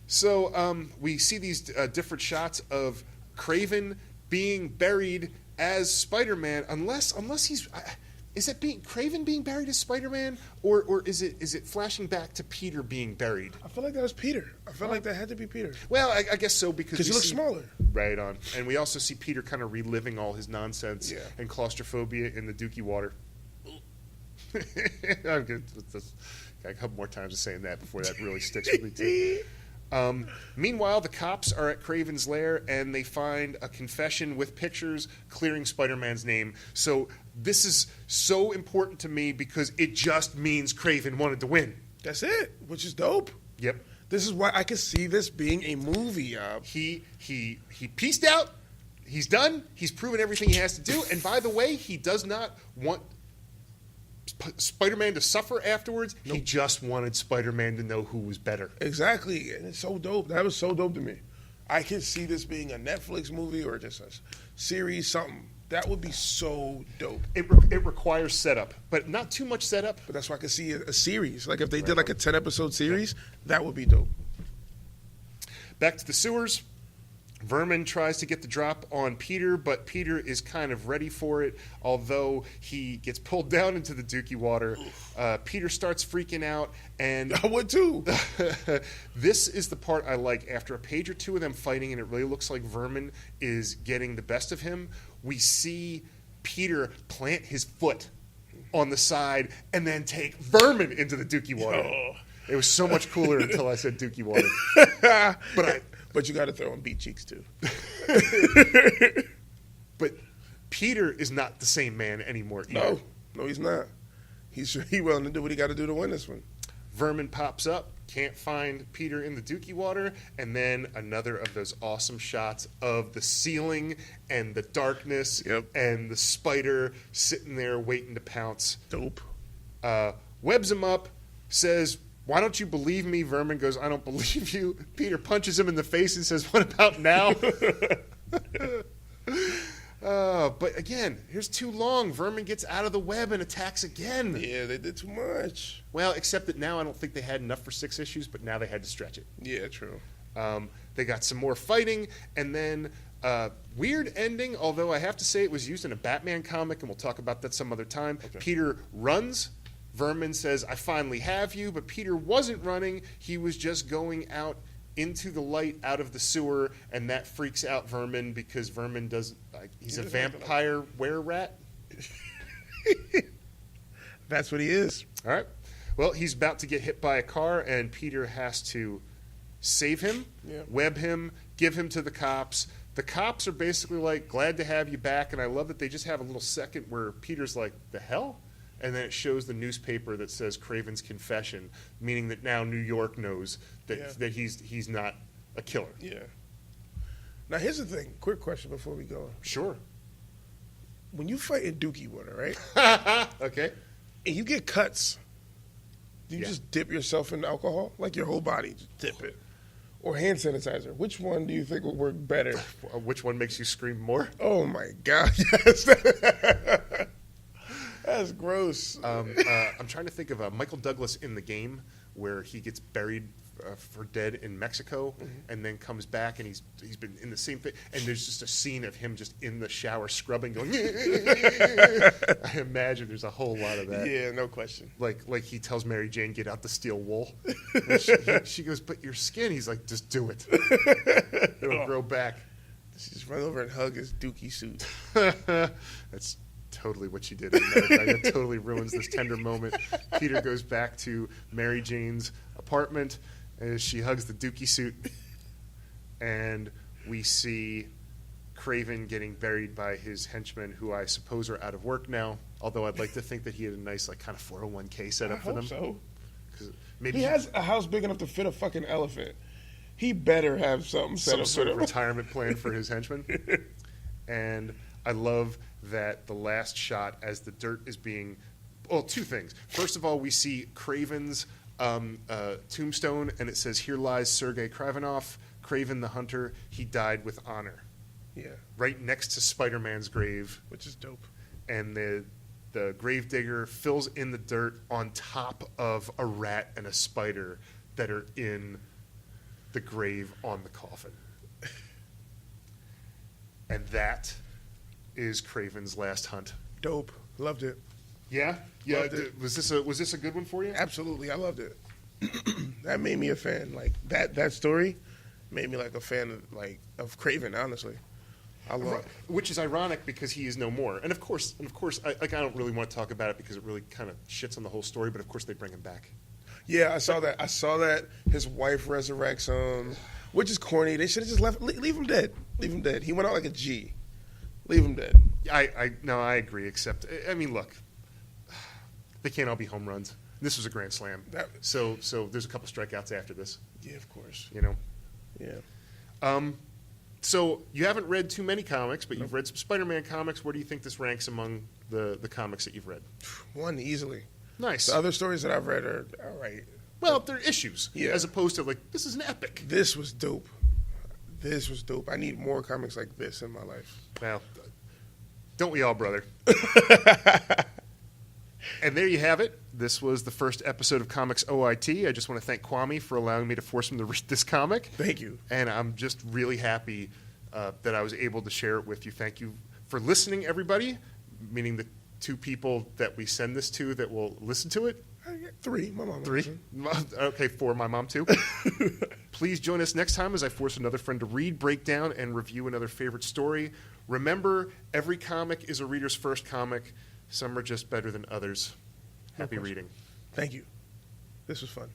So we see these different shots of Kraven being buried as Spider-Man, unless he's is it Kraven being buried as Spider-Man, or is it flashing back to Peter being buried? I feel like that was Peter. I felt like that had to be Peter. Well, I guess so because he looks smaller. Right on, and we also see Peter kind of reliving all his nonsense and claustrophobia in the Dookie water. I'm good. Got a couple more times of saying that before that really sticks with me too. Meanwhile, the cops are at Kraven's lair, and they find a confession with pictures clearing Spider-Man's name. So this is so important to me because it just means Kraven wanted to win. That's it, which is dope. Yep. This is why I could see this being a movie. He pieced out. He's done. He's proven everything he has to do. And by the way, he does not want Spider-Man to suffer afterwards. Nope. He just wanted Spider-Man to know who was better. Exactly, and it's so dope. That was so dope to me. I could see this being a Netflix movie or just a series, something. That would be so dope. It requires setup, but not too much setup. But that's why I could see a series. Like if they did like a 10-episode series, that would be dope. Back to the sewers. Vermin tries to get the drop on Peter, but Peter is kind of ready for it, although he gets pulled down into the Dookie water. Peter starts freaking out, and I would too. This is the part I like. After a page or two of them fighting, and it really looks like Vermin is getting the best of him, we see Peter plant his foot on the side and then take Vermin into the Dookie water. Oh. It was so much cooler until I said Dookie water. But you got to throw in beat cheeks too. But Peter is not the same man anymore either. No, he's not. He's willing to do what he got to do to win this one. Vermin pops up, can't find Peter in the Dookie water, and then another of those awesome shots of the ceiling and the darkness and the spider sitting there waiting to pounce. Dope. Webs him up, says, "Why don't you believe me?" Vermin goes, "I don't believe you." Peter punches him in the face and says, "What about now?" But again, here's too long. Vermin gets out of the web and attacks again. Yeah, they did too much. Well, except that now I don't think they had enough for 6 issues, but now they had to stretch it. Yeah, true. They got some more fighting, and then weird ending, although I have to say it was used in a Batman comic, and we'll talk about that some other time. Okay. Peter runs. Vermin says, "I finally have you," but Peter wasn't running. He was just going out into the light out of the sewer, and that freaks out Vermin because Vermin doesn't, he's a vampire were-rat. That's what he is. All right. Well, he's about to get hit by a car, and Peter has to save him, web him, give him to the cops. The cops are basically like, "Glad to have you back," and I love that they just have a little second where Peter's like, "The hell?" And then it shows the newspaper that says Kraven's confession, meaning that now New York knows that he's not a killer. Yeah. Now, here's the thing. Quick question before we go. Sure. When you fight in Dookie water, right? Okay. And you get cuts, do you just dip yourself in alcohol? Like your whole body, just dip it? or hand sanitizer? Which one do you think would work better? Which one makes you scream more? Oh my God! Yes, that's gross. I'm trying to think of Michael Douglas in The Game, where he gets buried for dead in Mexico, and then comes back, and he's been in the same thing, and there's just a scene of him just in the shower scrubbing, going. I imagine there's a whole lot of that. Yeah, no question. Like he tells Mary Jane, get out the steel wool. She goes, but your skin. He's like, just do it. It'll grow back. She just run over and hug his dookie suit. That's totally what she did. That totally ruins this tender moment. Peter goes back to Mary Jane's apartment as she hugs the dookie suit, and we see Kraven getting buried by his henchmen, who I suppose are out of work now. Although I'd like to think that he had a nice, like, kind of 401k set up for them. So maybe he has a house big enough to fit a fucking elephant. He better have something set up sort for of him. retirement plan for his henchmen. And I love that the last shot as the dirt is being, well, two things. First of all, we see Kraven's tombstone, and it says, "Here lies Sergei Kravenov, Kraven the Hunter. He died with honor." Yeah, right next to Spider-Man's grave, which is dope. And the grave digger fills in the dirt on top of a rat and a spider that are in the grave on the coffin. And that is Kraven's last hunt. Dope. Loved it. Yeah? Yeah. Was this a good one for you? Absolutely. I loved it. That made me a fan. Like that story made me like a fan of Kraven, honestly. I love it. Which is ironic because he is no more. And of course I don't really want to talk about it because it really kind of shits on the whole story, but of course they bring him back. Yeah, I saw that his wife resurrects him, which is corny. They should have just leave him dead. Leave him dead. He went out like a G. Leave him dead. I agree, except, I mean, look, they can't all be home runs. This was a grand slam. So there's a couple strikeouts after this. Yeah, of course. You know? Yeah. So you haven't read too many comics, but you've read some Spider-Man comics. Where do you think this ranks among the comics that you've read? One, easily. Nice. The other stories that I've read are all right. Well, they're issues, yeah, as opposed to, like, this is an epic. This was dope. I need more comics like this in my life. Well, don't we all, brother? And there you have it. This was the first episode of ComicsOIT. I just want to thank Kwame for allowing me to force him to read this comic. Thank you. And I'm just really happy that I was able to share it with you. Thank you for listening, everybody, meaning the two people that we send this to that will listen to it. Three. My mom. Three? Okay, four. My mom, too. Please join us next time as I force another friend to read, break down, and review another favorite story. Remember, every comic is a reader's first comic. Some are just better than others. Happy reading. Thank you. This was fun.